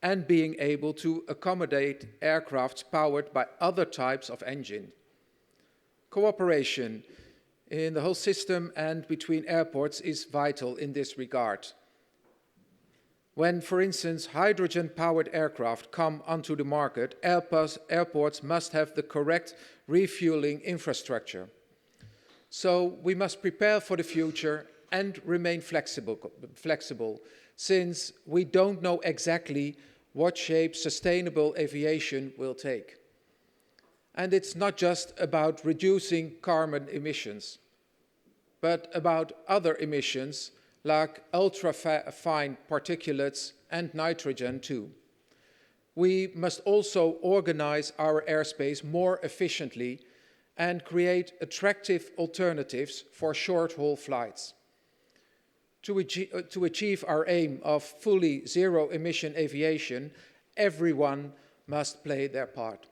and being able to accommodate aircraft powered by other types of engine. Cooperation in the whole system and between airports is vital in this regard. When, for instance, hydrogen-powered aircraft come onto the market, airports must have the correct refueling infrastructure. So we must prepare for the future and remain flexible, since we don't know exactly what shape sustainable aviation will take. And it's not just about reducing carbon emissions, but about other emissions like ultra-fine particulates and nitrogen too. We must also organize our airspace more efficiently and create attractive alternatives for short-haul flights. To achieve our aim of fully zero-emission aviation, everyone must play their part.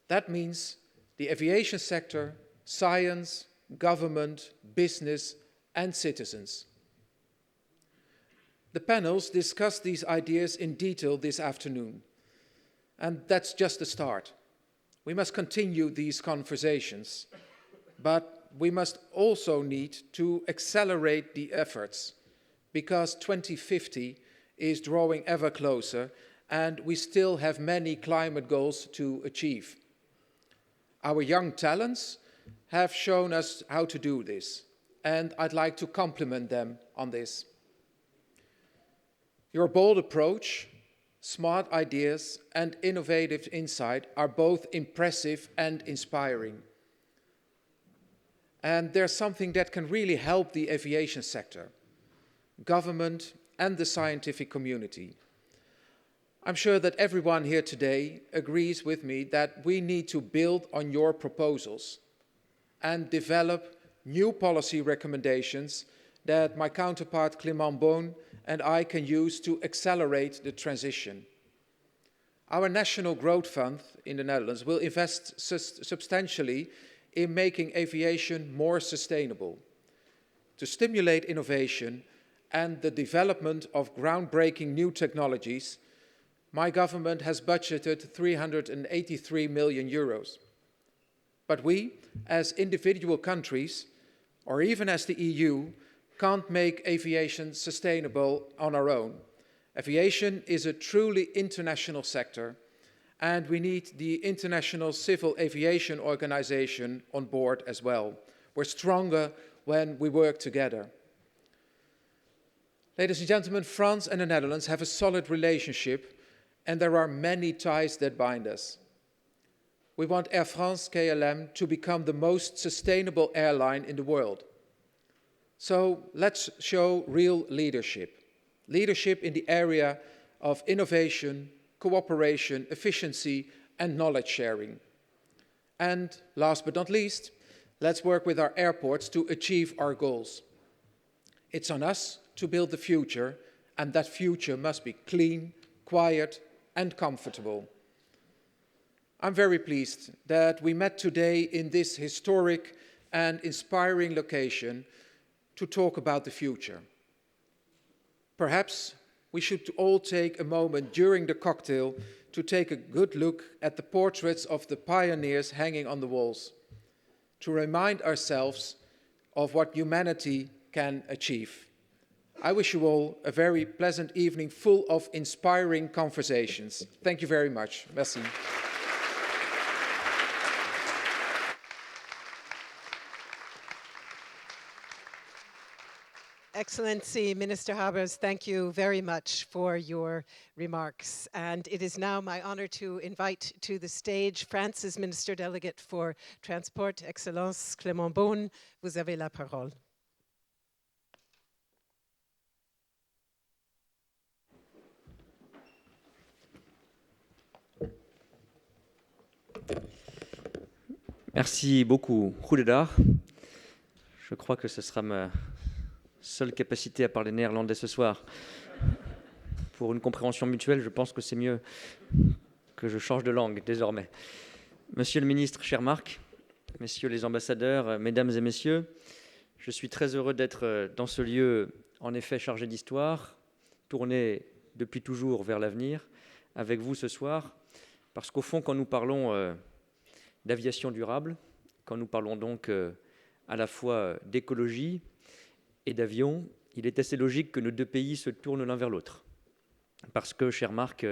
That means the aviation sector, science, government, business, and citizens. The panels discussed these ideas in detail this afternoon, and that's just the start. We must continue these conversations, but we must also need to accelerate the efforts, because 2050 is drawing ever closer, and we still have many climate goals to achieve. Our young talents have shown us how to do this, and I'd like to compliment them on this. Your bold approach, smart ideas, and innovative insight are both impressive and inspiring. And there's something that can really help the aviation sector, government, and the scientific community. I'm sure that everyone here today agrees with me that we need to build on your proposals and develop new policy recommendations that my counterpart Clément Beaune and I can use to accelerate the transition. Our National Growth Fund in the Netherlands will invest substantially in making aviation more sustainable, to stimulate innovation and the development of groundbreaking new technologies. My government has budgeted 383 million euros. But we, as individual countries, or even as the EU, can't make aviation sustainable on our own. Aviation is a truly international sector, and we need the International Civil Aviation Organization on board as well. We're stronger when we work together. Ladies and gentlemen, France and the Netherlands have a solid relationship, and there are many ties that bind us. We want Air France-KLM to become the most sustainable airline in the world. So let's show real leadership. Leadership in the area of innovation, cooperation, efficiency, and knowledge sharing. And last but not least, let's work with our airports to achieve our goals. It's on us to build the future, and that future must be clean, quiet, and comfortable. I'm very pleased that we met today in this historic and inspiring location to talk about the future. Perhaps we should all take a moment during the cocktail to take a good look at the portraits of the pioneers hanging on the walls, to remind ourselves of what humanity can achieve. I wish you all a very pleasant evening full of inspiring conversations. Thank you very much. Merci. Excellency, Minister Habers, thank you very much for your remarks. And it is now my honor to invite to the stage France's Minister Delegate for Transport, Excellence Clément Beaune. Vous avez la parole. Merci beaucoup. Goedendag. Je crois que ce sera ma seule capacité à parler néerlandais ce soir. Pour une compréhension mutuelle, je pense que c'est mieux que je change de langue désormais. Monsieur le ministre, cher Marc, messieurs les ambassadeurs, mesdames et messieurs, je suis très heureux d'être dans ce lieu, en effet chargé d'histoire, tourné depuis toujours vers l'avenir, avec vous ce soir, parce qu'au fond, quand nous parlons d'aviation durable, quand nous parlons donc à la fois d'écologie et d'avion, il est assez logique que nos deux pays se tournent l'un vers l'autre. Parce que, cher Marc,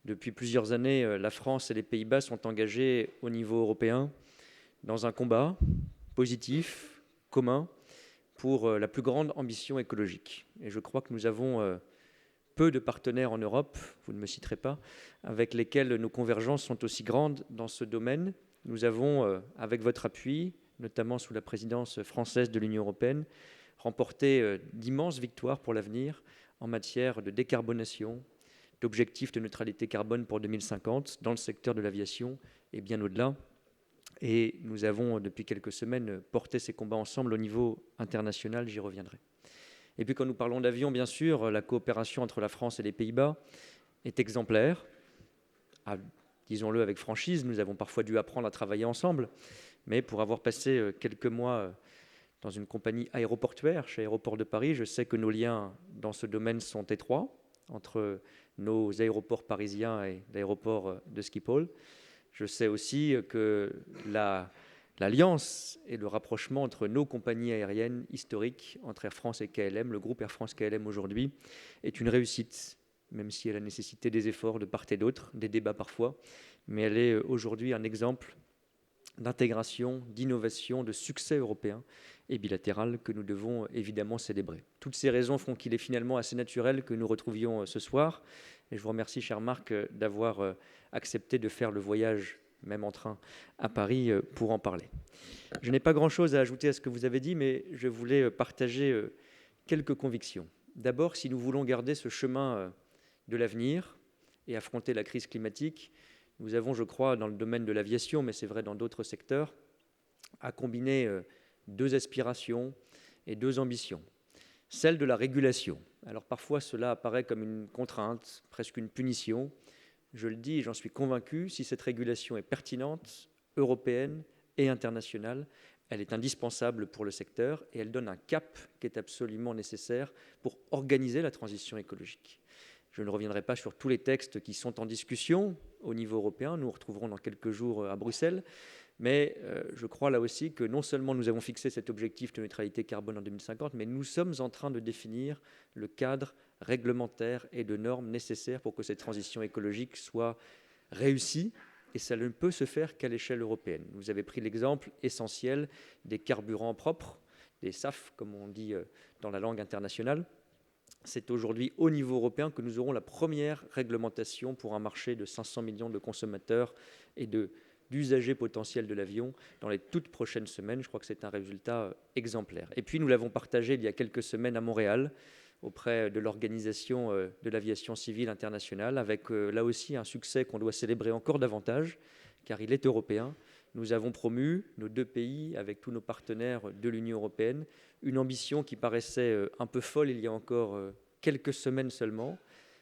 depuis plusieurs années, la France et les Pays-Bas sont engagés au niveau européen dans un combat positif, commun, pour la plus grande ambition écologique. Et je crois que nous avons peu de partenaires en Europe, vous ne me citerez pas, avec lesquels nos convergences sont aussi grandes dans ce domaine. Nous avons, avec votre appui, notamment sous la présidence française de l'Union européenne, remporté d'immenses victoires pour l'avenir en matière de décarbonation, d'objectifs de neutralité carbone pour 2050 dans le secteur de l'aviation et bien au-delà. Et nous avons, depuis quelques semaines, porté ces combats ensemble au niveau international, j'y reviendrai. Et puis quand nous parlons d'avion, bien sûr, la coopération entre la France et les Pays-Bas est exemplaire. Disons-le avec franchise, nous avons parfois dû apprendre à travailler ensemble, mais pour avoir passé quelques mois dans une compagnie aéroportuaire chez Aéroports de Paris, je sais que nos liens dans ce domaine sont étroits entre nos aéroports parisiens et l'aéroport de Schiphol. Je sais aussi que l'alliance et le rapprochement entre nos compagnies aériennes historiques, entre Air France et KLM, le groupe Air France-KLM aujourd'hui, est une réussite, même si elle a nécessité des efforts de part et d'autre, des débats parfois, mais elle est aujourd'hui un exemple d'intégration, d'innovation, de succès européen et bilatéral que nous devons évidemment célébrer. Toutes ces raisons font qu'il est finalement assez naturel que nous retrouvions ce soir. Et je vous remercie, cher Marc, d'avoir accepté de faire le voyage, même en train, à Paris pour en parler. Je n'ai pas grand-chose à ajouter à ce que vous avez dit, mais je voulais partager quelques convictions. D'abord, si nous voulons garder ce chemin de l'avenir et affronter la crise climatique, nous avons, je crois, dans le domaine de l'aviation, mais c'est vrai dans d'autres secteurs, à combiner deux aspirations et deux ambitions. Celle de la régulation. Alors parfois, cela apparaît comme une contrainte, presque une punition. Je le dis et j'en suis convaincu, si cette régulation est pertinente, européenne et internationale, elle est indispensable pour le secteur et elle donne un cap qui est absolument nécessaire pour organiser la transition écologique. Je ne reviendrai pas sur tous les textes qui sont en discussion au niveau européen. Nous nous retrouverons dans quelques jours à Bruxelles. Mais je crois là aussi que non seulement nous avons fixé cet objectif de neutralité carbone en 2050, mais nous sommes en train de définir le cadre réglementaire et de normes nécessaires pour que cette transition écologique soit réussie. Et ça ne peut se faire qu'à l'échelle européenne. Vous avez pris l'exemple essentiel des carburants propres, des SAF, comme on dit dans la langue internationale. C'est aujourd'hui au niveau européen que nous aurons la première réglementation pour un marché de 500 millions de consommateurs et d'usagers potentiels de l'avion dans les toutes prochaines semaines. Je crois que c'est un résultat exemplaire. Et puis nous l'avons partagé il y a quelques semaines à Montréal auprès de l'Organisation de l'aviation civile internationale avec là aussi un succès qu'on doit célébrer encore davantage car il est européen. Nous avons promu, nos deux pays, avec tous nos partenaires de l'Union européenne, une ambition qui paraissait un peu folle il y a encore quelques semaines seulement,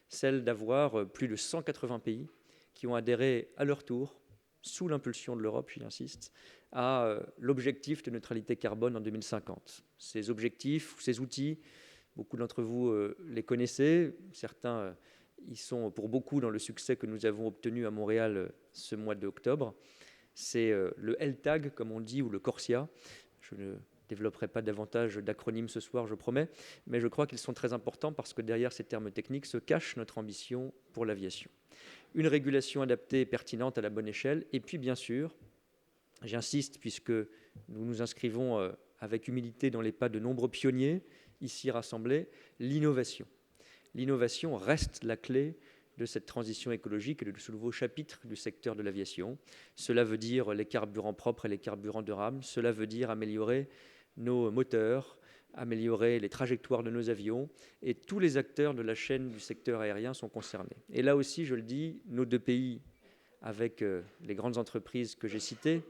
celle d'avoir plus de 180 pays qui ont adhéré à leur tour, sous l'impulsion de l'Europe, j'y insiste, à l'objectif de neutralité carbone en 2050. Ces objectifs, ces outils, beaucoup d'entre vous les connaissez, certains y sont pour beaucoup dans le succès que nous avons obtenu à Montréal ce mois d'octobre. C'est le LTAG, comme on dit, ou le CORSIA. Je ne développerai pas davantage d'acronymes ce soir, je promets, mais je crois qu'ils sont très importants parce que derrière ces termes techniques se cache notre ambition pour l'aviation. Une régulation adaptée et pertinente à la bonne échelle, et puis bien sûr, j'insiste puisque nous nous inscrivons avec humilité dans les pas de nombreux pionniers ici rassemblés, l'innovation. L'innovation reste la clé de cette transition écologique et de ce nouveau chapitre du secteur de l'aviation. Cela veut dire les carburants propres et les carburants durables. Cela veut dire améliorer nos moteurs, améliorer les trajectoires de nos avions. Et tous les acteurs de la chaîne du secteur aérien sont concernés. Et là aussi, je le dis, nos deux pays, avec les grandes entreprises que j'ai citées,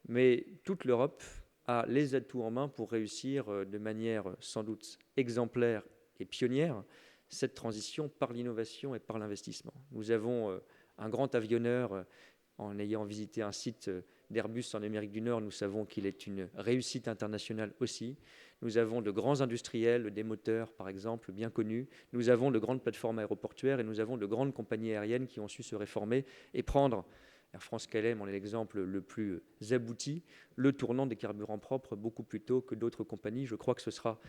mais toute l'Europe a les atouts en main pour réussir de manière sans doute exemplaire et pionnière cette transition par l'innovation et par l'investissement. Nous avons un grand avionneur, en ayant visité un site d'Airbus en Amérique du Nord, nous savons qu'il est une réussite internationale aussi. Nous avons de grands industriels, des moteurs par exemple, bien connus. Nous avons de grandes plateformes aéroportuaires et nous avons de grandes compagnies aériennes qui ont su se réformer et prendre, Air France-KLM en est l'exemple le plus abouti, le tournant des carburants propres beaucoup plus tôt que d'autres compagnies. Je crois que ce sera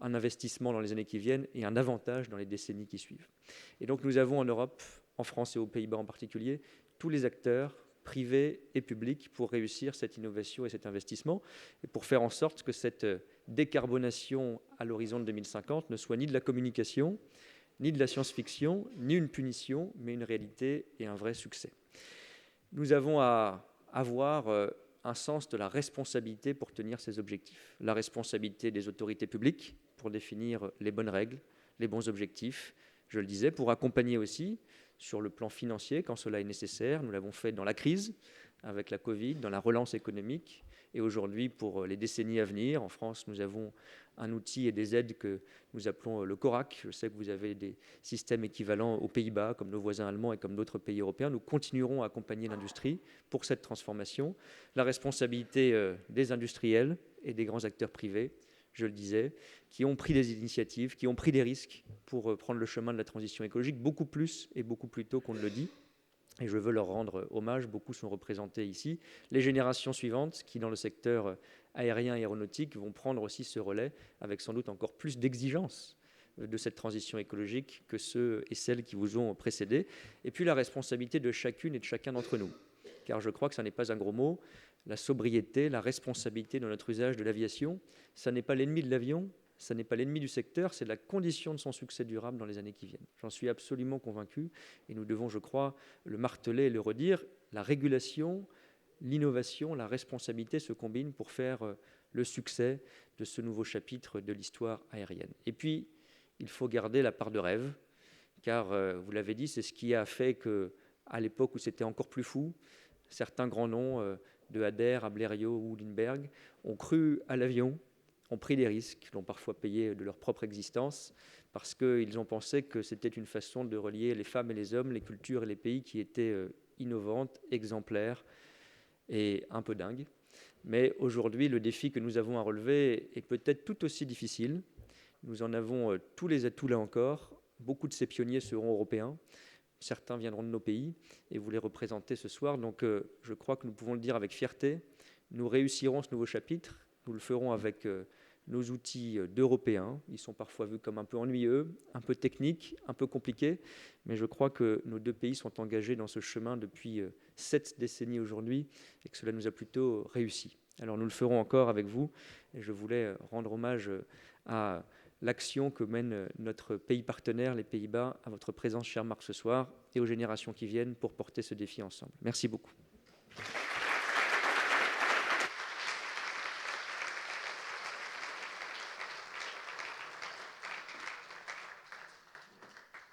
un investissement dans les années qui viennent et un avantage dans les décennies qui suivent. Et donc nous avons en Europe, en France et aux Pays-Bas en particulier, tous les acteurs privés et publics pour réussir cette innovation et cet investissement et pour faire en sorte que cette décarbonation à l'horizon de 2050 ne soit ni de la communication, ni de la science-fiction, ni une punition, mais une réalité et un vrai succès. Nous avons à avoir un sens de la responsabilité pour tenir ces objectifs. La responsabilité des autorités publiques pour définir les bonnes règles, les bons objectifs, je le disais, pour accompagner aussi sur le plan financier quand cela est nécessaire. Nous l'avons fait dans la crise, avec la Covid, dans la relance économique, et aujourd'hui pour les décennies à venir. En France, nous avons un outil et des aides que nous appelons le CORAC. Je sais que vous avez des systèmes équivalents aux Pays-Bas, comme nos voisins allemands et comme d'autres pays européens. Nous continuerons à accompagner l'industrie pour cette transformation. La responsabilité des industriels et des grands acteurs privés, je le disais, qui ont pris des initiatives, qui ont pris des risques pour prendre le chemin de la transition écologique, beaucoup plus et beaucoup plus tôt qu'on ne le dit. Et je veux leur rendre hommage, beaucoup sont représentés ici. Les générations suivantes qui, dans le secteur aérien et aéronautique, vont prendre aussi ce relais avec sans doute encore plus d'exigence de cette transition écologique que ceux et celles qui vous ont précédés. Et puis la responsabilité de chacune et de chacun d'entre nous. Car je crois que ça n'est pas un gros mot. La sobriété, la responsabilité dans notre usage de l'aviation, ça n'est pas l'ennemi de l'avion, ça n'est pas l'ennemi du secteur, c'est la condition de son succès durable dans les années qui viennent. J'en suis absolument convaincu et nous devons, je crois, le marteler et le redire. La régulation, l'innovation, la responsabilité se combinent pour faire le succès de ce nouveau chapitre de l'histoire aérienne. Et puis, il faut garder la part de rêve, car, vous l'avez dit, c'est ce qui a fait qu'à l'époque où c'était encore plus fou, certains grands noms de Adair à Blériot ou Lindbergh ont cru à l'avion, ont pris des risques, l'ont parfois payé de leur propre existence, parce qu'ils ont pensé que c'était une façon de relier les femmes et les hommes, les cultures et les pays qui étaient innovantes, exemplaires et un peu dingues. Mais aujourd'hui, le défi que nous avons à relever est peut-être tout aussi difficile. Nous en avons tous les atouts là encore. Beaucoup de ces pionniers seront européens. Certains viendront de nos pays et vous les représentez ce soir. Donc je crois que nous pouvons le dire avec fierté. Nous réussirons ce nouveau chapitre. Nous le ferons avec nos outils d'Européens. Ils sont parfois vus comme un peu ennuyeux, un peu techniques, un peu compliqués. Mais je crois que nos deux pays sont engagés dans ce chemin depuis 7 décennies aujourd'hui et que cela nous a plutôt réussi. Alors nous le ferons encore avec vous. Et je voulais rendre hommage à l'action que mène notre pays partenaire, les Pays-Bas, à votre présence, cher Marc, ce soir, et aux générations qui viennent pour porter ce défi ensemble. Merci beaucoup.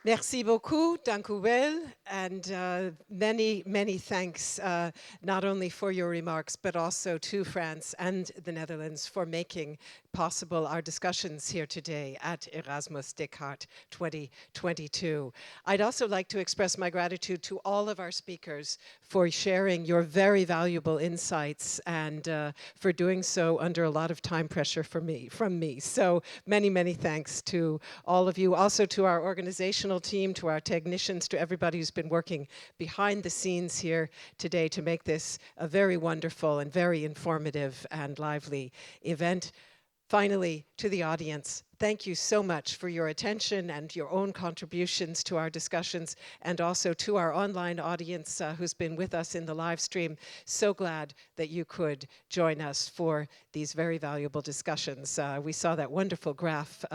Merci beaucoup, dank u wel, and many, many thanks, not only for your remarks, but also to France and the Netherlands for making possible our discussions here today at Erasmus-Descartes 2022. I'd also like to express my gratitude to all of our speakers for sharing your very valuable insights and for doing so under a lot of time pressure from me. So many, many thanks to all of you. Also to our organizational team, to our technicians, to everybody who's been working behind the scenes here today to make this a very wonderful and very informative and lively event. Finally, to the audience, thank you so much for your attention and your own contributions to our discussions, and also to our online audience who's been with us in the live stream. So glad that you could join us for these very valuable discussions. We saw that wonderful graph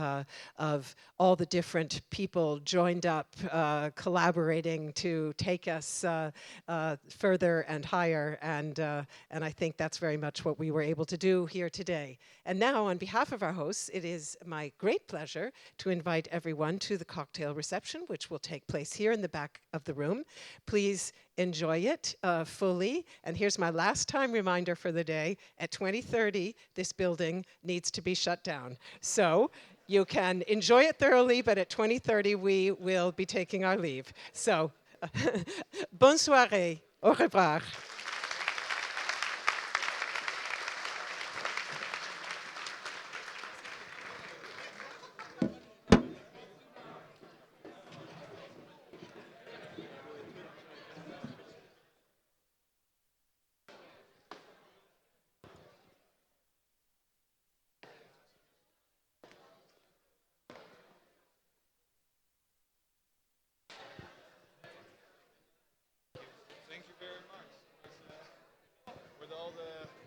of all the different people joined up, collaborating to take us further and higher, and I think that's very much what we were able to do here today. And now, on behalf of our hosts, it is my great pleasure to invite everyone to the cocktail reception, which will take place here in the back of the room. Please enjoy it fully. And here's my last time reminder for the day. At 2030, this building needs to be shut down. So you can enjoy it thoroughly, but at 2030, we will be taking our leave. So, bonne soirée. Au revoir. Thank you very much. With all the